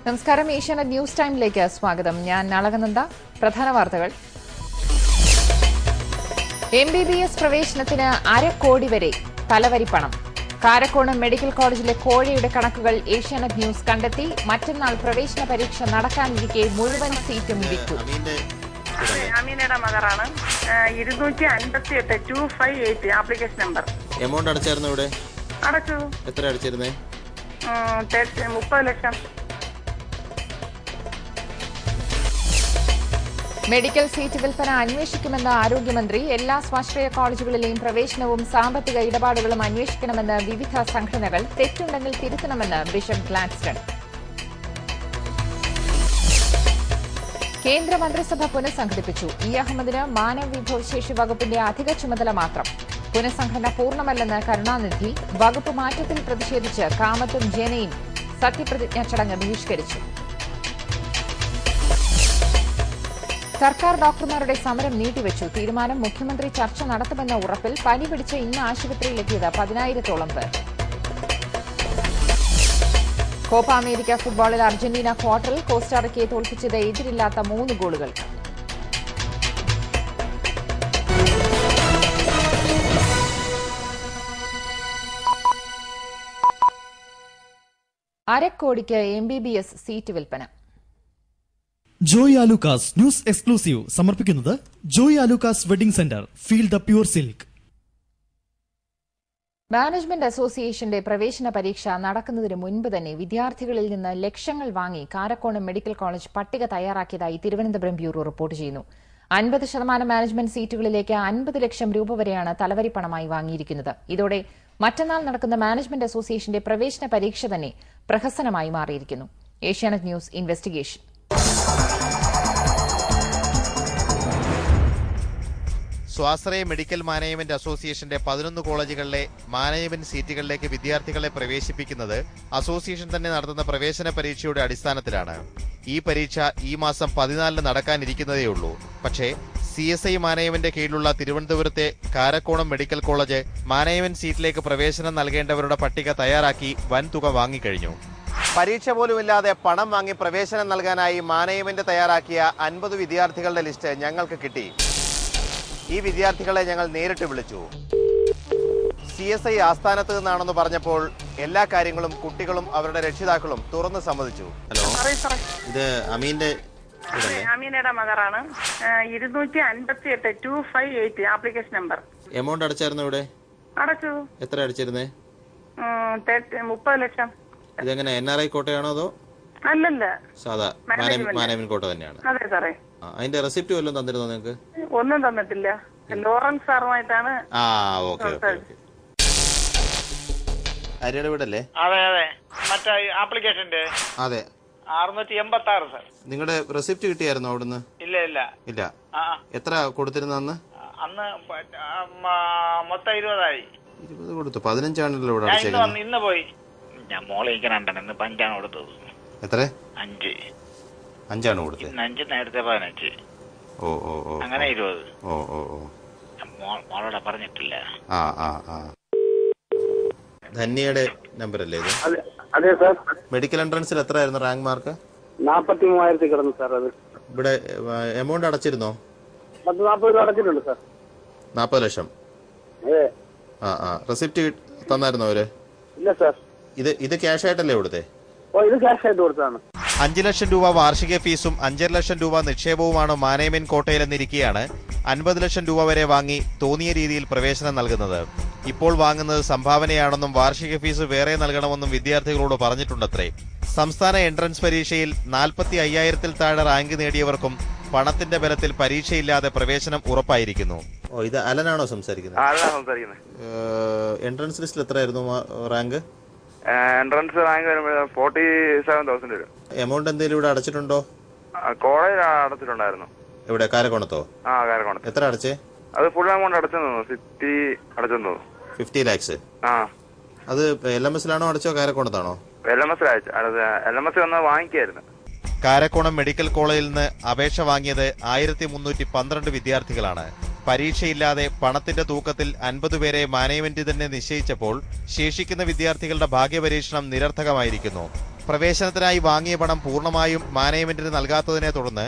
നമസ്കാരം. ഏഷ്യാനെറ്റ് ന്യൂസ് ടൈമിലേക്ക് സ്വാഗതം. ഞാൻ നളകനന്ദ. പ്രധാന വാർത്തകൾ. MBBS പ്രവേശനത്തിന് 1/2 കോടി വരെ തലവരിപ്പണം. കാരക്കോണം മെഡിക്കൽ കോളേജിലെ കോഴയുടെ കണക്കുകൾ ഏഷ്യാനെറ്റ് ന്യൂസ് കണ്ടെത്തി. മറ്റന്നാൾ പ്രവേശന പരീക്ഷ നടക്കാനിരിക്കെ മുഴുവൻ സീറ്റും വിറ്റു. അമീനയുടെ മകറാണ്. 258 258 ആപ്ലിക്കേഷൻ നമ്പർ. എമൗണ്ട് അടച്ചായിരുന്നു ഇവിടെ? അടച്ചു. എത്ര അടച്ചിരുന്നേ? 30 ലക്ഷം. മെഡിക്കൽ സീറ്റ് വിൽപ്പന അന്വേഷിക്കുമെന്ന് ആരോഗ്യമന്ത്രി. എല്ലാ സ്വാശ്രയ കോളേജുകളിലെയും പ്രവേശനവും സാമ്പത്തിക ഇടപാടുകളും അന്വേഷിക്കണമെന്ന് വിവിധ സംഘടനകൾ. തെറ്റുണ്ടെങ്കിൽ തിരുത്തണമെന്ന് ബിഷപ്പ് ഗ്ലാഡ്സ്റ്റൺ. കേന്ദ്രമന്ത്രിസഭ പുനഃസംഘടിപ്പിച്ചു. അഹമ്മദിന് മാനവ വിഭവശേഷി വകുപ്പിന്റെ അധിക ചുമതല മാത്രം. പുനഃസംഘടന പൂർണ്ണമല്ലെന്ന് കരുണാനിധി. വകുപ്പ് മാറ്റത്തിൽ പ്രതിഷേധിച്ച് കാമത്തും ജനയും സത്യപ്രതിജ്ഞാ ചടങ്ങ് ബഹിഷ്കരിച്ചു. സർക്കാർ ഡോക്ടർമാരുടെ സമരം നീട്ടിവച്ചു. തീരുമാനം മുഖ്യമന്ത്രി ചർച്ച നടത്തുമെന്ന ഉറപ്പിൽ. പനി പിടിച്ച് ഇന്ന് ആശുപത്രിയിലെത്തിയത് 10,000-ഓളം പേർ. കോപ്പ അമേരിക്ക ഫുട്ബോളിൽ അർജന്റീന ക്വാർട്ടറിൽ. കോസ്റ്റാറിക്കയെ തോൽപ്പിച്ചത് എതിരില്ലാത്ത 3 ഗോളുകൾക്ക്. അരക്കോടിക്ക് MBBS സീറ്റ് വിൽപ്പന. ജോയ് ആലുക്കാസ് ന്യൂസ് എക്സ്ക്ലൂസീവ് സമർപ്പിക്കുന്നത് Joy Alukkas wedding centre. Feel the pure silk. Management അസോസിയേഷന്റെ പ്രവേശന പരീക്ഷ നടക്കുന്നതിന് മുൻപ് തന്നെ വിദ്യാർത്ഥികളിൽ നിന്ന് ലക്ഷങ്ങൾ വാങ്ങി കാരക്കോണം മെഡിക്കൽ കോളേജ് പട്ടിക തയ്യാറാക്കിയതായി തിരുവനന്തപുരം ബ്യൂറോ റിപ്പോർട്ട് ചെയ്യുന്നു. 50% മാനേജ്മെന്റ് സീറ്റുകളിലേക്ക് 50 ലക്ഷം രൂപ വരെയാണ് തലവരിപ്പണമായി വാങ്ങിയിരിക്കുന്നത്. ഇതോടെ മറ്റന്നാൾ നടക്കുന്ന മാനേജ്മെന്റ് അസോസിയേഷന്റെ പ്രവേശന പരീക്ഷ തന്നെ പ്രഹസനമായി മാറിയിരിക്കുന്നു. Asianet news investigation. സ്വാശ്രയ മെഡിക്കൽ മാനേജ്മെന്റ് അസോസിയേഷന്റെ 11 കോളേജുകളിലെ മാനേജ്മെന്റ് സീറ്റുകളിലേക്ക് വിദ്യാർത്ഥികളെ പ്രവേശിപ്പിക്കുന്നത് അസോസിയേഷൻ തന്നെ നടത്തുന്ന പ്രവേശന പരീക്ഷയുടെ അടിസ്ഥാനത്തിലാണ്. ഈ പരീക്ഷ ഈ മാസം 14 നടക്കാനിരിക്കുന്നതേയുള്ളൂ. പക്ഷേ CSI മാനേജ്മെന്റ് കീഴിലുള്ള തിരുവനന്തപുരത്തെ കാരക്കോണം മെഡിക്കൽ കോളേജ് മാനേജ്മെന്റ് സീറ്റിലേക്ക് പ്രവേശനം നൽകേണ്ടവരുടെ പട്ടിക തയ്യാറാക്കി വൻ തുക വാങ്ങിക്കഴിഞ്ഞു. പരീക്ഷ പോലുമില്ലാതെ പണം വാങ്ങി പ്രവേശനം നൽകാനായി മാനേജ്മെന്റ് തയ്യാറാക്കിയ 50 വിദ്യാർത്ഥികളുടെ ലിസ്റ്റ് ഞങ്ങൾക്ക് കിട്ടി. ഈ വിദ്യാർത്ഥികളെ ഞങ്ങൾ നേരിട്ട് വിളിച്ചു. CSI ആസ്ഥാനത്ത് നിന്നാണെന്ന് പറഞ്ഞപ്പോൾ എല്ലാ കാര്യങ്ങളും കുട്ടികളും അവരുടെ രക്ഷിതാക്കളും തുറന്ന് സമ്മതിച്ചു. ഹലോ, ഇത് അമീനയുടെ മകറാണ്. 258 258 ആപ്ലിക്കേഷൻ നമ്പർ. എമൗണ്ട് അടച്ചായിരുന്നു ഇവിടെ? അടച്ചു. എത്ര അടച്ചിരുന്നേ? 30 ലക്ഷം. ഇതെങ്ങനെ NRI കോട്ടയാണോ അതോ? അല്ലല്ല, സാധാ മാനേജ്മെന്റ് കോട്ട തന്നെയാണ്. അതെ സാറേ. അതിന്റെ റെസിപ്റ്റ് വല്ലതും തന്നിരുന്നോ നിങ്ങൾക്ക്? ഒന്നും തന്നിട്ടില്ല. ലോറൻസ് സാറുമായിട്ടാണ്. അരിയുടെ വീടല്ലേ? അതെ അതെ, മറ്റേ ആപ്ലിക്കേഷന്റെ. അതെ, 686 സാർ. നിങ്ങളുടെ റെസിപ്റ്റ് കിട്ടിയായിരുന്നോ അവിടുന്ന്? ഇല്ല ഇല്ല ഇല്ല. എത്ര കൊടുത്തിരുന്ന അന്ന്? അന്ന് മൊത്തം 20 കൊടുത്തു. 15 ആണല്ലോ ഇവിടെ അടച്ചേക്കുന്നത്. ഇന്ന് പോയി ഞാൻ മോളെ ഇന്ന് 5 കൊടുത്തത്. എത്ര? 5 ആണ് കൊടുത്തത്. 5 നേരത്തെ 15. ഓ ഓ ഓ, അങ്ങനെ 20. ഓ ഓ ഓ, മോളോടെ പറഞ്ഞിട്ടില്ല. ധന്യയുടെ നമ്പർ അല്ലേ ഇത്? അതെ സാർ. മെഡിക്കൽ എൻട്രൻസിൽ എത്രയായിരുന്നു റാങ്ക് മാർക്ക്? 43,000 കിടന്നു സാർ. അത് ഇവിടെ എമൗണ്ട് അടച്ചിരുന്നോ? 40 അടച്ചിട്ടുണ്ട് സാർ. 40 ലക്ഷം. റെസിപ്റ്റ് തന്നായിരുന്നോ അവര്? ഇല്ല സാർ. ഇത് ക്യാഷ് ആയിട്ടല്ലേ കൊടുത്തേ? ഇത് ക്യാഷ് ആയിട്ട് കൊടുത്താണ്. 5 ലക്ഷം രൂപ വാർഷിക ഫീസും 5.5 ലക്ഷം രൂപ നിക്ഷേപവുമാണ് മാനേജ്മെന്റ് കോട്ടയിലെന്നിരിക്കെയാണ് 50 ലക്ഷം രൂപ വരെ വാങ്ങി തോന്നിയ രീതിയിൽ പ്രവേശനം നൽകുന്നത്. ഇപ്പോൾ വാങ്ങുന്നത് സംഭാവനയാണെന്നും വാർഷിക ഫീസ് വേറെ നൽകണമെന്നും വിദ്യാർത്ഥികളോട് പറഞ്ഞിട്ടുണ്ടത്രേ. സംസ്ഥാന എൻട്രൻസ് പരീക്ഷയിൽ 45,000-ൽ താഴെ റാങ്ക് നേടിയവർക്കും പണത്തിന്റെ ബലത്തിൽ പരീക്ഷയില്ലാതെ പ്രവേശനം ഉറപ്പായിരിക്കുന്നു. ഇത് അലനാണോ സംസാരിക്കുന്നത്? എൻട്രൻസ് ലിസ്റ്റിൽ എത്രയായിരുന്നു റാങ്ക്? എൻട്രൻസ് റാങ്ക് വരുമ്പോൾ 47,000 വരും. എമൗണ്ട് എന്തെങ്കിലും ഇവിടെ അടച്ചിട്ടുണ്ടോ? കോളേജ് അടച്ചിട്ടുണ്ടായിരുന്നു. ഇവിടെ കാരക്കോണത്തോ? കാരക്കോണത്ത്. എത്ര അടച്ചേ? അത് ഫുൾ എമൗണ്ട് അടച്ചെന്നു. 50 അടച്ചെന്നു. 50 lakhs. അത് LMS-ലാണോ അടച്ചോ കാരക്കോണത്താണോ? LMS വന്ന് വാങ്ങിക്കായിരുന്നു. കാരക്കോണം മെഡിക്കൽ കോളേജിൽ നിന്ന് അപേക്ഷ വാങ്ങിയത് 1312 വിദ്യാർത്ഥികളാണ്. പരീക്ഷയില്ലാതെ പണത്തിന്റെ തൂക്കത്തിൽ 50 പേരെ മാനേജ്മെന്റ് തന്നെ നിശ്ചയിച്ചപ്പോൾ ശേഷിക്കുന്ന വിദ്യാർത്ഥികളുടെ ഭാഗ്യപരീക്ഷണം നിരർത്ഥകമായിരിക്കുന്നു. പ്രവേശനത്തിനായി വാങ്ങിയ പണം പൂർണ്ണമായും മാനേജ്മെന്റിന് നൽകാത്തതിനെ തുടർന്ന്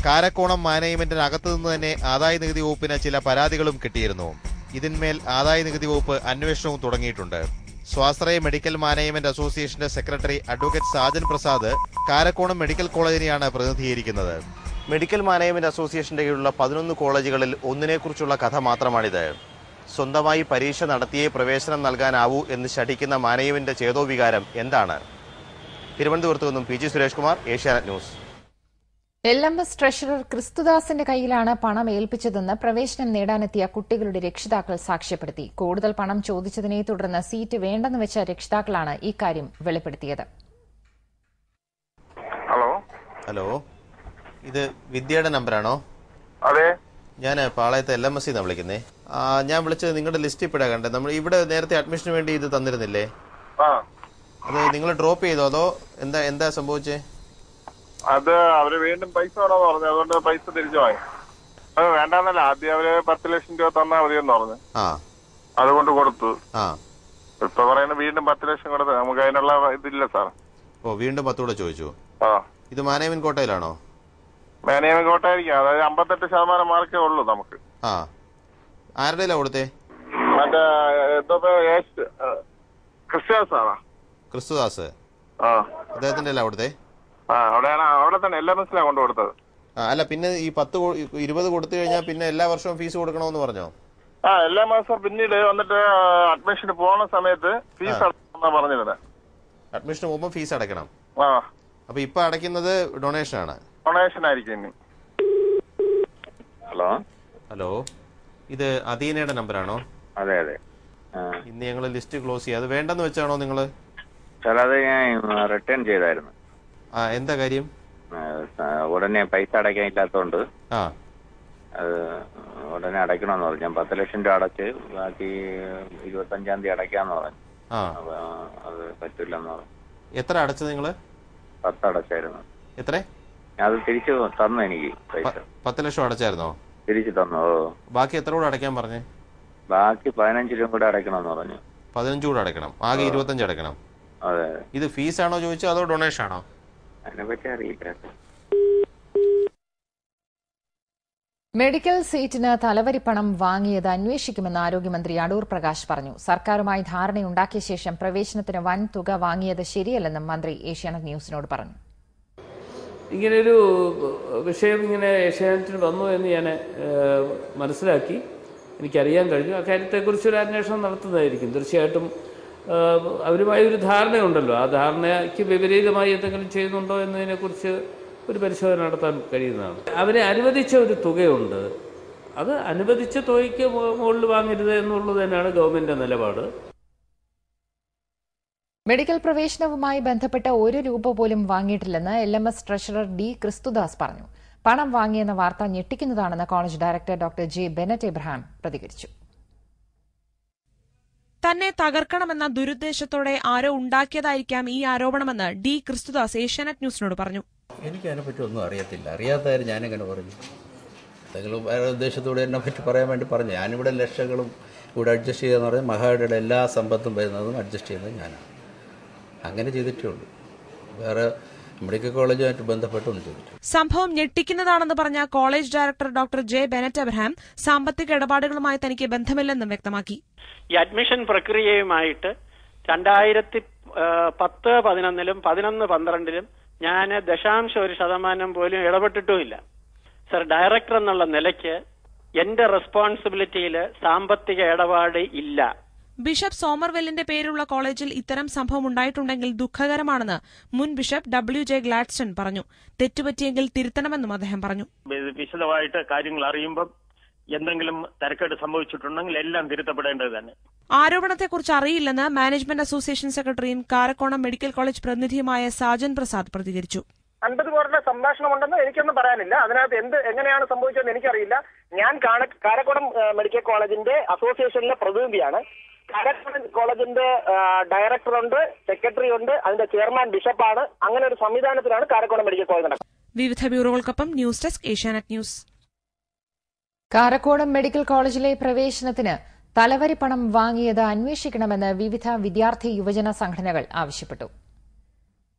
കാരക്കോണം മാനേജ്മെന്റിനകത്തു നിന്ന് തന്നെ ആദായനികുതി വകുപ്പിന് ചില പരാതികളും കിട്ടിയിരുന്നു. ഇതിന്മേൽ ആദായനികുതി വകുപ്പ് അന്വേഷണവും തുടങ്ങിയിട്ടുണ്ട്. സ്വാശ്രയ മെഡിക്കൽ മാനേജ്മെന്റ് അസോസിയേഷന്റെ secretary advocate Sajan Prasad Karakonam medical കോളേജിനെയാണ് പ്രതിനിധീകരിക്കുന്നത്. മെഡിക്കൽ മാനേജ്മെന്റ് അസോസിയേഷന്റെ കീഴിലുള്ള 11 കോളേജുകളിൽ ഒന്നിനെക്കുറിച്ചുള്ള കഥ മാത്രമാണിത്. സ്വന്തമായി പരീക്ഷ നടത്തിയേ പ്രവേശനം നൽകാനാവൂ എന്ന് ശഠിക്കുന്ന മാനേജ്മെന്റ് ചേതോവികാരം എന്താണ്? തിരുവനന്തപുരത്ത് നിന്നും PG Suresh Kumar, Asianet news. LMS treasurer ക്രിസ്തുദാസിന്റെ കയ്യിലാണ് പണം ഏൽപ്പിച്ചതെന്ന് പ്രവേശനം നേടാനെത്തിയ കുട്ടികളുടെ രക്ഷിതാക്കൾ സാക്ഷ്യപ്പെടുത്തി. കൂടുതൽ പണം ചോദിച്ചതിനെ തുടർന്ന് സീറ്റ് വേണ്ടെന്ന് വെച്ച രക്ഷിതാക്കളാണ് ഇക്കാര്യം വെളിപ്പെടുത്തിയത്. ഹലോ, ഇത് വിദ്യയുടെ നമ്പറാണോ? അതെ, ഞാൻ പാളയത്ത് LMS വിളിക്കുന്നേ. ഞാൻ വിളിച്ചത് നിങ്ങളുടെ ലിസ്റ്റ് ഇപ്പോഴാണ് കണ്ടത്. നമ്മൾ ഇവിടെ നേരത്തെ അഡ്മിഷന് വേണ്ടി ഇത് തന്നിരുന്നില്ലേ? അത് നിങ്ങൾ ഡ്രോപ്പ് ചെയ്തോ അതോ എന്താ സംഭവിച്ചേ? അത് അവര് വീണ്ടും പൈസ വേണമെന്ന് പറഞ്ഞു. അതുകൊണ്ട് പൈസ തിരിച്ചു വാങ്ങി. അത് വേണ്ടെന്നല്ല, ആദ്യം അവര് 10 ലക്ഷം രൂപ തന്നാ മതിയെന്ന് പറഞ്ഞു. അതുകൊണ്ട് കൊടുത്തു. ഇപ്പൊ പറയുന്നത് വീണ്ടും 10 ലക്ഷം കൊടുത്ത് നമുക്ക് അതിനുള്ള ഇതില്ല സാർ. വീണ്ടും 10 കൂടെ ചോദിച്ചു. ഇത് മാനേജ്മെന്റ് കോട്ടയിലാണോ? മാനേജ്മെന്റ് കോട്ടയായിരിക്കും. അതായത് 58% മാർക്കേ ഉള്ളൂ നമുക്ക്. ആരുടെയിലാ കൊടുത്തേ? മറ്റേ ക്രിസ്തുദാസാണോ? ക്രിസ്തുദാസ് അദ്ദേഹത്തിന്റെ അല്ല കൊടുത്തേ? അവിടെ തന്നെ LMSലാണ് കൊണ്ടു കൊടുത്തത്. അല്ല, പിന്നെ ഈ 20 കൊടുത്തു കഴിഞ്ഞാൽ പിന്നെ എല്ലാ വർഷവും ഫീസ് കൊടുക്കണമെന്ന് പറഞ്ഞോ? എല്ലാ മാസം പിന്നീട് വന്നിട്ട് അഡ്മിഷന് പോണ സമയത്ത് ഫീസ് അടയ്ക്കണമെന്നാ പറഞ്ഞിരുന്നത്. അഡ്മിഷന് പോകുമ്പോൾ ഫീസ് അടയ്ക്കണം. അപ്പൊ ഇപ്പൊ അടയ്ക്കുന്നത് ഡൊണേഷൻ ആണ്. ഡൊണേഷൻ ആയിരിക്കും ഇനി. ഹലോ, ഇത് അദീനയുടെ നമ്പറാണോ? അതെ അതെ. ഇന്ന് ഞങ്ങൾ ലിസ്റ്റ് ക്ലോസ് ചെയ്യാം. അത് വേണ്ടെന്ന് വെച്ചാണോ നിങ്ങള്? സാർ, അത് ഞാൻ റിട്ടേൺ ചെയ്തായിരുന്നു. എന്താ കാര്യം? ഉടനെ പൈസ അടയ്ക്കാൻ ഇല്ലാത്തോണ്ട് അത് ഉടനെ അടയ്ക്കണമെന്ന് പറഞ്ഞു. ഞാൻ 10 ലക്ഷം രൂപ അടച്ച് ബാക്കി 25-ാം തീയതി അടയ്ക്കാന്ന് പറഞ്ഞു. അത് പറ്റില്ലെന്ന് പറഞ്ഞു. എത്ര അടച്ചത് നിങ്ങള്? 10 അടച്ചായിരുന്നു. എത്ര? അത് തിരിച്ചു തന്നു എനിക്ക് പൈസ. 10 ലക്ഷം അടച്ചായിരുന്നോ? തിരിച്ചു തന്നു. ബാക്കി എത്ര കൂടെ അടയ്ക്കാൻ പറഞ്ഞേ? ബാക്കി 15 രൂപ കൂടെ അടയ്ക്കണമെന്ന് പറഞ്ഞു. 15 കൂടെ അടയ്ക്കണം. ആകെ 25 അടയ്ക്കണം. അതെ. ഇത് ഫീസാണോ ചോദിച്ചോ അതോ ഡൊണേഷൻ ആണോ? അതിനെപ്പറ്റി അറിയില്ല. മെഡിക്കൽ സീറ്റിന് തലവരിപ്പണം വാങ്ങിയത് അന്വേഷിക്കുമെന്ന് ആരോഗ്യമന്ത്രി അടൂർ പ്രകാശ് പറഞ്ഞു. സർക്കാരുമായി ധാരണയുണ്ടാക്കിയ ശേഷം പ്രവേശനത്തിന് വൻ തുക വാങ്ങിയത് ശരിയല്ലെന്നും മന്ത്രി ഏഷ്യാനെറ്റ് ന്യൂസിനോട് പറഞ്ഞു. ഇങ്ങനെയൊരു വിഷയം ഇങ്ങനെ ഏഷ്യാനെറ്റിൽ വന്നു എന്ന് ഞാൻ മനസ്സിലാക്കി, എനിക്കറിയാൻ കഴിഞ്ഞു. അക്കാര്യത്തെക്കുറിച്ചൊരു അന്വേഷണം നടത്തുന്നതായിരിക്കും. തീർച്ചയായിട്ടും അവരുമായി ഒരു ധാരണയുണ്ടല്ലോ, ആ ധാരണയ്ക്ക് വിപരീതമായി എന്തെങ്കിലും ചെയ്യുന്നുണ്ടോ എന്നതിനെക്കുറിച്ച് ഒരു പരിശോധന നടത്താൻ കഴിയുന്നതാണ്. അവരെ അനുവദിച്ച ഒരു തുകയുണ്ട്, അത് അനുവദിച്ച തുകയ്ക്ക് മുകളിൽ വാങ്ങരുത് എന്നുള്ളത് തന്നെയാണ് ഗവൺമെന്റിന്റെ നിലപാട്. മെഡിക്കൽ പ്രവേശനവുമായി ബന്ധപ്പെട്ട 1 രൂപ പോലും വാങ്ങിയിട്ടില്ലെന്ന് LMS ട്രഷറർ D ക്രിസ്തുദാസ് പറഞ്ഞു. പണം വാങ്ങിയെന്ന വാർത്ത ഞെട്ടിക്കുന്നതാണെന്ന് college director doctor J Bennett Abraham പ്രതികരിച്ചു. തന്നെ തകർക്കണമെന്ന ദുരുദ്ദേശത്തോടെ ആരോ ഉണ്ടാക്കിയതായിരിക്കാം ഈ ആരോപണമെന്ന് D ക്രിസ്തുദാസ് ഏഷ്യാനെറ്റ് ന്യൂസിനോട് പറഞ്ഞു. എനിക്ക് അതിനെപ്പറ്റി ഒന്നും അറിയത്തില്ല. അറിയാത്തതായിരുന്നു ഞാനെങ്ങനെ പറഞ്ഞു. എന്തെങ്കിലും വേറെ ഉദ്ദേശത്തോടെ എന്നെ പറ്റി പറയാൻ വേണ്ടി പറഞ്ഞു. ഞാനിവിടെ ലക്ഷങ്ങളും ഇവിടെ അഡ്ജസ്റ്റ് ചെയ്തെന്ന് പറഞ്ഞാൽ മഹായുടെ എല്ലാ സമ്പത്തും വരുന്നതും അഡ്ജസ്റ്റ് ചെയ്യുന്നത് ഞാനാണ്. അങ്ങനെ ചെയ്തിട്ടേ ഉള്ളൂ. വേറെ മെഡിക്കൽ കോളേജുമായിട്ട് ബന്ധപ്പെട്ടൊന്നും ചെയ്തിട്ടില്ല. സംഭവം ഞെട്ടിക്കുന്നതാണെന്ന് പറഞ്ഞ college director doctor J Bennett Abraham സാമ്പത്തിക ഇടപാടുകളുമായി തനിക്ക് ബന്ധമില്ലെന്നും വ്യക്തമാക്കി. ഈ അഡ്മിഷൻ പ്രക്രിയയുമായിട്ട് 2010-11 11-12 ഞാൻ 0.1% പോലും ഇടപെട്ടിട്ടുമില്ല. സർ, ഡയറക്ടർ എന്നുള്ള നിലയ്ക്ക് എന്റെ റെസ്പോൺസിബിലിറ്റിയിൽ സാമ്പത്തിക ഇടപാട് ഇല്ല. ബിഷപ്പ് സോമർവെല്ലിന്റെ പേരുള്ള കോളേജിൽ ഇത്തരം സംഭവം ഉണ്ടായിട്ടുണ്ടെങ്കിൽ ദുഃഖകരമാണെന്ന് മുൻ ബിഷപ്പ് WJ ഗ്ലാഡ്സ്റ്റൺ പറഞ്ഞു. തെറ്റുപറ്റിയെങ്കിൽ തിരുത്തണമെന്നും അദ്ദേഹം പറഞ്ഞു. വിശദമായിട്ട് കാര്യങ്ങൾ അറിയുമ്പം എന്തെങ്കിലും തരക്കേട് സംഭവിച്ചിട്ടുണ്ടെങ്കിൽ എല്ലാം തിരുത്തപ്പെടേണ്ടത് തന്നെ. ആരോപണത്തെക്കുറിച്ച് അറിയില്ലെന്ന് മാനേജ്മെന്റ് അസോസിയേഷൻ സെക്രട്ടറിയും കാരക്കോണം മെഡിക്കൽ കോളേജ് പ്രതിനിധിയുമായ സാജൻ പ്രസാദ് പ്രതികരിച്ചു. 50 പേരുടെ സംഭാഷണമുണ്ടെന്ന് എനിക്കൊന്നും പറയാനില്ല. അതിനകത്ത് എങ്ങനെയാണ് സംഭവിച്ചതെന്ന് എനിക്കറിയില്ല. ഞാൻ കാരക്കോണം മെഡിക്കൽ കോളേജിന്റെ അസോസിയേഷനിലെ പ്രതിനിധിയാണ്. കാരക്കോണം കോളേജിന്റെ ഡയറക്ടറുണ്ട്, സെക്രട്ടറി ഉണ്ട്, അതിന്റെ ചെയർമാൻ ബിഷപ്പാണ്. അങ്ങനെ ഒരു സംവിധാനത്തിലാണ് കാരക്കോണം മെഡിക്കൽ കോളേജ് നടക്കുന്നത്. വിവിധ ബ്യൂറോകൾക്കൊപ്പം news desk Asianet news. Karakonam medical കോളേജിലെ പ്രവേശനത്തിന് തലവരിപ്പണം വാങ്ങിയത് അന്വേഷിക്കണമെന്ന് വിവിധ വിദ്യാർത്ഥി യുവജന സംഘടനകൾ ആവശ്യപ്പെട്ടു.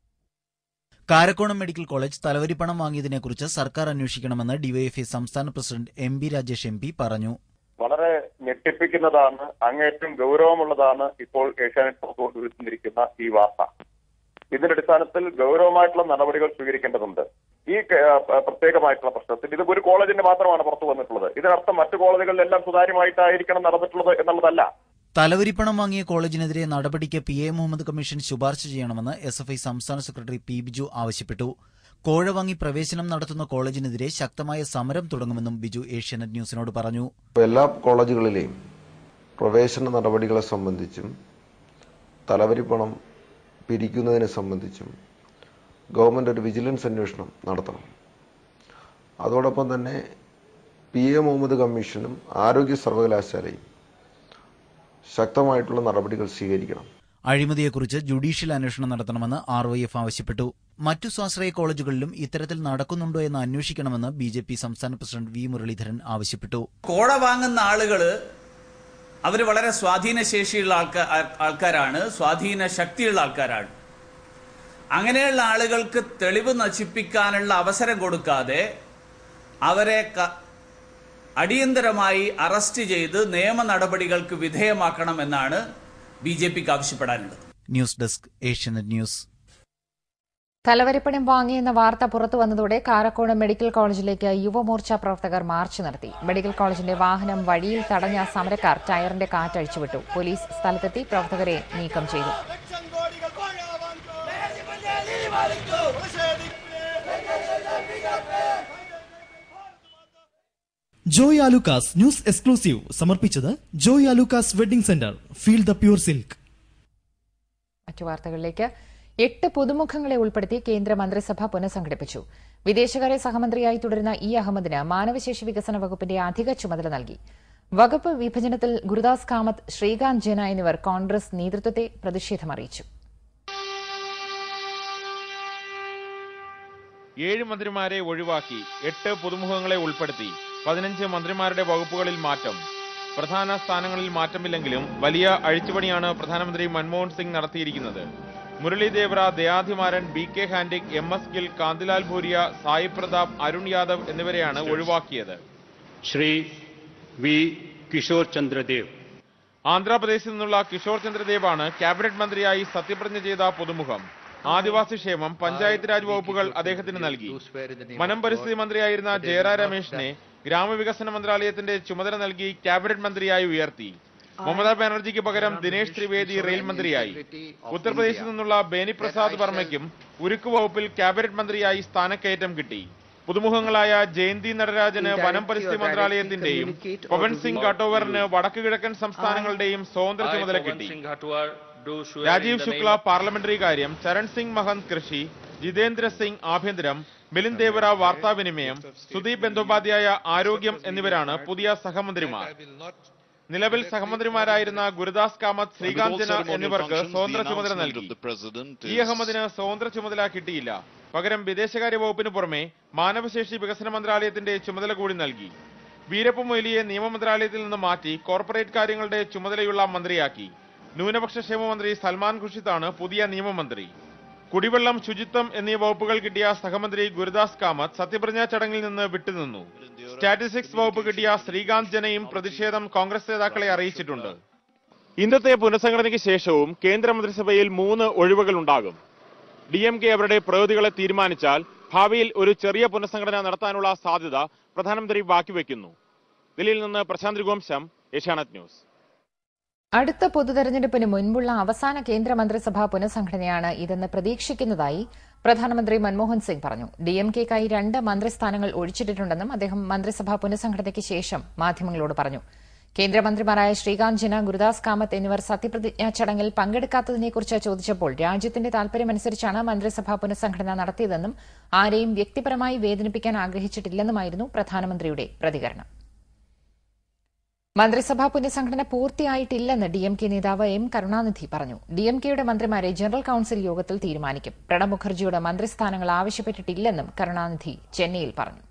കാരക്കോണം മെഡിക്കൽ കോളേജ് തലവരിപ്പണം വാങ്ങിയതിനെക്കുറിച്ച് സർക്കാർ അന്വേഷിക്കണമെന്ന് ഡിവൈഎഫ്ഐ സംസ്ഥാന പ്രസിഡന്റ് എം.ബി. രാജേഷ് എം.പി. പറഞ്ഞു. വളരെ ഞെട്ടിപ്പിക്കുന്നതാണ്, അങ്ങേറ്റം ഗൌരവമുള്ളതാണ് ഇപ്പോൾ ഏഷ്യാനെറ്റ് പുറത്തുകൊണ്ടുവരുന്നിരിക്കുന്ന ഈ വാർത്ത. ഇതിന്റെ അടിസ്ഥാനത്തിൽ ഗൌരവമായിട്ടുള്ള നടപടികൾ സ്വീകരിക്കേണ്ടതുണ്ട്. ഈ പ്രത്യേകമായിട്ടുള്ള പ്രശ്നത്തിൽ ഇത് ഒരു കോളേജിന്റെ മാത്രമാണ് പുറത്തു വന്നിട്ടുള്ളത്. ഇതിനർത്ഥം മറ്റു കോളേജുകളിലെല്ലാം സുതാര്യമായിട്ടായിരിക്കണം നടന്നിട്ടുള്ളത് എന്നുള്ളതല്ല. തലവരിപ്പണം വാങ്ങിയ കോളേജിനെതിരെ നടപടിക്ക് PA മുഹമ്മദ് കമ്മീഷൻ ശുപാർശ ചെയ്യണമെന്ന് SFI സംസ്ഥാന സെക്രട്ടറി P. ബിജു ആവശ്യപ്പെട്ടു. കോഴ വാങ്ങി പ്രവേശനം നടത്തുന്ന കോളേജിനെതിരെ ശക്തമായ സമരം തുടങ്ങുമെന്നും ബിജു ഏഷ്യാനെറ്റ് ന്യൂസിനോട് പറഞ്ഞു. എല്ലാ കോളേജുകളിലെയും പ്രവേശന നടപടികളെ സംബന്ധിച്ചും തലവരിപ്പണം പിരിക്കുന്നതിനെ സംബന്ധിച്ചും ഗവൺമെന്റ് ഒരു വിജിലൻസ് അന്വേഷണം നടത്തണം. അതോടൊപ്പം തന്നെ PA മുഹമ്മദ് കമ്മീഷനും ആരോഗ്യ സർവകലാശാലയും ശക്തമായിട്ടുള്ള നടപടികൾ സ്വീകരിക്കണം. അഴിമതിയെക്കുറിച്ച് ജുഡീഷ്യൽ അന്വേഷണം നടത്തണമെന്ന് RYF ആവശ്യപ്പെട്ടു. മറ്റു സ്വാശ്രയ കോളേജുകളിലും ഇത്തരത്തിൽ നടക്കുന്നുണ്ടോ എന്ന് അന്വേഷിക്കണമെന്ന് BJP സംസ്ഥാന പ്രസിഡന്റ് V. മുരളീധരൻ ആവശ്യപ്പെട്ടു. കോഴ വാങ്ങുന്ന ആളുകള് അവർ വളരെ സ്വാധീനശേഷിയുള്ള ആൾക്കാരാണ്, സ്വാധീന ശക്തിയുള്ള ആൾക്കാരാണ്. അങ്ങനെയുള്ള ആളുകൾക്ക് തെളിവ് നശിപ്പിക്കാനുള്ള അവസരം കൊടുക്കാതെ അവരെ അടിയന്തരമായി അറസ്റ്റ് ചെയ്ത് നിയമ നടപടികൾക്ക് വിധേയമാക്കണമെന്നാണ് BJPക്ക് ആവശ്യപ്പെടാനുള്ളത്. News desk Asianet news. തലവരിപ്പണം വാങ്ങിയെന്ന വാർത്ത പുറത്തു വന്നതോടെ കാരക്കോണം മെഡിക്കൽ കോളേജിലേക്ക് യുവമോർച്ച പ്രവർത്തകർ മാർച്ച് നടത്തി. മെഡിക്കൽ കോളേജിന്റെ വാഹനം വഴിയിൽ തടഞ്ഞ സമരക്കാർ ടയറിന്റെ കാറ്റഴിച്ചുവിട്ടു. പോലീസ് സ്ഥലത്തെത്തി പ്രവർത്തകരെ നീക്കം ചെയ്തു. ജോയ് ആലുക്കാസ് ന്യൂസ് എക്സ്ക്ലൂസീവ് സമർപ്പിച്ചത് Joy Alukkas wedding centre, feel the pure silk. മറ്റു വാർത്തകളിലേക്ക്. 8 പുതുമുഖങ്ങളെ ഉൾപ്പെടുത്തി കേന്ദ്ര മന്ത്രിസഭ പുനഃസംഘടിപ്പിച്ചു. വിദേശകാര്യ സഹമന്ത്രിയായി തുടരുന്ന E. അഹമ്മദിന് മാനവശേഷി വികസന വകുപ്പിന്റെ അധിക ചുമതല നൽകി. വകുപ്പ് വിഭജനത്തിൽ ഗുരുദാസ് കാമത്ത്, ശ്രീകാന്ത് ജന എന്നിവർ കോൺഗ്രസ് നേതൃത്വത്തെ പ്രതിഷേധമറിയിച്ചു. 7 മന്ത്രിമാരെ ഒഴിവാക്കി 8 പുതുമുഖങ്ങളെ ഉൾപ്പെടുത്തി 15 മന്ത്രിമാരുടെ വകുപ്പുകളിൽ മാറ്റം. പ്രധാന സ്ഥാനങ്ങളിൽ മാറ്റമില്ലെങ്കിലും വലിയ അഴിച്ചുപണിയാണ് പ്രധാനമന്ത്രി മൻമോഹൻ സിംഗ് നടത്തിയിരിക്കുന്നത്. മുരളി ദേവ്ര, ദയാധിമാരൻ, BK ഹാൻഡിക്, MS ഗിൽ, കാന്തിലാൽ ഭൂരിയ, സായി പ്രതാപ്, അരുൺ യാദവ് എന്നിവരെയാണ് ഒഴിവാക്കിയത്. ശ്രീ V. കിഷോർ ചന്ദ്രദേവ്. ആന്ധ്രാപ്രദേശിൽ നിന്നുള്ള കിഷോർ ചന്ദ്രദേവാണ് ക്യാബിനറ്റ് മന്ത്രിയായി സത്യപ്രതിജ്ഞ ചെയ്ത പുതുമുഖം. ആദിവാസി ക്ഷേമം, പഞ്ചായത്ത് രാജ് വകുപ്പുകൾ അദ്ദേഹത്തിന് നൽകി. വനം പരിസ്ഥിതി മന്ത്രിയായിരുന്ന ജയറാം രമേശിനെ ഗ്രാമവികസന മന്ത്രാലയത്തിന്റെ ചുമതല നൽകി ക്യാബിനറ്റ് മന്ത്രിയായി ഉയർത്തി. മമതാ ബാനർജിക്ക് പകരം ദിനേശ് ത്രിവേദി റെയിൽ മന്ത്രിയായി. ഉത്തർപ്രദേശിൽ നിന്നുള്ള ബേനി പ്രസാദ് വർമ്മയ്ക്കും ഉരുക്ക് വകുപ്പിൽ ക്യാബിനറ്റ് മന്ത്രിയായി സ്ഥാനക്കയറ്റം കിട്ടി. പുതുമുഖങ്ങളായ ജയന്തി നടരാജന് വനം പരിസ്ഥിതി മന്ത്രാലയത്തിന്റെയും പവൻ സിംഗ് ഘട്ടോവറിന് വടക്കു കിഴക്കൻ സംസ്ഥാനങ്ങളുടെയും സ്വതന്ത്ര ചുമതല കിട്ടി. രാജീവ് ശുക്ല പാർലമെന്ററി കാര്യം, ചരൺ സിംഗ് മഹന്ത് കൃഷി, ജിതേന്ദ്ര സിംഗ് ആഭ്യന്തരം, മിലിന്ദ് ദേവറ വാർത്താവിനിമയം, സുദീപ് ബന്ദോപാധ്യായ ആരോഗ്യം എന്നിവരാണ് പുതിയ സഹമന്ത്രിമാർ. നിലവിൽ സഹമന്ത്രിമാരായിരുന്ന ഗുരുദാസ് കാമത്ത്, ശ്രീകാന്ത് ജന എന്നിവർക്ക് സ്വതന്ത്ര ചുമതല നൽകി. E. അഹമ്മദിന് സ്വതന്ത്ര ചുമതല കിട്ടിയില്ല. പകരം വിദേശകാര്യ വകുപ്പിന് പുറമെ മാനവശേഷി വികസന മന്ത്രാലയത്തിന്റെ ചുമതല കൂടി നൽകി. വീരപ്പ മൊയ്ലിയെ നിയമമന്ത്രാലയത്തിൽ നിന്ന് മാറ്റി കോർപ്പറേറ്റ് കാര്യങ്ങളുടെ ചുമതലയുള്ള മന്ത്രിയാക്കി. ന്യൂനപക്ഷ ക്ഷേമ മന്ത്രി സൽമാൻ ഖുർഷിദാണ് പുതിയ നിയമമന്ത്രി. കുടിവെള്ളം, ശുചിത്വം എന്നീ വകുപ്പുകൾ കിട്ടിയ സഹമന്ത്രി ഗുരുദാസ് കാമത്ത് സത്യപ്രതിജ്ഞാ ചടങ്ങിൽ നിന്ന് വിട്ടുനിന്നു. സ്റ്റാറ്റിസ്റ്റിക്സ് വകുപ്പ് കിട്ടിയ ശ്രീകാന്ത് ജനയും പ്രതിഷേധം കോൺഗ്രസ് നേതാക്കളെ അറിയിച്ചിട്ടുണ്ട്. ഇന്നത്തെ പുനഃസംഘടനയ്ക്ക് ശേഷവും കേന്ദ്രമന്ത്രിസഭയിൽ 3 ഒഴിവുകൾ ഉണ്ടാകും. DMK അവരുടെ പ്രവൃത്തികളെ തീരുമാനിച്ചാൽ ഭാവിയിൽ ഒരു ചെറിയ പുനഃസംഘടന നടത്താനുള്ള സാധ്യത പ്രധാനമന്ത്രി ബാക്കിവെക്കുന്നു. ദില്ലിയിൽ നിന്ന് പ്രശാന്ത് രഘുവംശം, ഏഷ്യാനെറ്റ് ന്യൂസ്. അടുത്ത പൊതുതെരഞ്ഞെടുപ്പിന് മുൻപുള്ള അവസാന കേന്ദ്രമന്ത്രിസഭാ പുനഃസംഘടനയാണ് ഇതെന്ന് പ്രതീക്ഷിക്കുന്നതായി പ്രധാനമന്ത്രി മൻമോഹൻ സിംഗ് പറഞ്ഞു. DMKക്കായി 2 മന്ത്രിസ്ഥാനങ്ങൾ ഒഴിച്ചിട്ടുണ്ടെന്നും അദ്ദേഹം മന്ത്രിസഭാ പുനഃസംഘടനയ്ക്ക് ശേഷം മാധ്യമങ്ങളോട് പറഞ്ഞു. കേന്ദ്രമന്ത്രിമാരായ ശ്രീകാന്ത് ജന, ഗുരുദാസ് കാമത്ത് എന്നിവർ സത്യപ്രതിജ്ഞാ ചടങ്ങിൽ പങ്കെടുക്കാത്തതിനെക്കുറിച്ച് ചോദിച്ചപ്പോൾ രാജ്യത്തിന്റെ താൽപര്യമനുസരിച്ചാണ് മന്ത്രിസഭാ പുനഃസംഘടന നടത്തിയതെന്നും ആരെയും വ്യക്തിപരമായി വേദനിപ്പിക്കാൻ ആഗ്രഹിച്ചിട്ടില്ലെന്നുമായിരുന്നു പ്രധാനമന്ത്രിയുടെ പ്രതികരണം. മന്ത്രിസഭാ പുനഃസംഘടന പൂർത്തിയായിട്ടില്ലെന്ന് DMK നേതാവ് M. കരുണാനിധി പറഞ്ഞു. DMKയുടെ മന്ത്രിമാരെ ജനറൽ കൌൺസിൽ യോഗത്തിൽ തീരുമാനിക്കും. പ്രണബ് മുഖർജിയുടെ മന്ത്രിസ്ഥാനങ്ങൾ ആവശ്യപ്പെട്ടിട്ടില്ലെന്നും കരുണാനിധി ചെന്നൈയിൽ പറഞ്ഞു.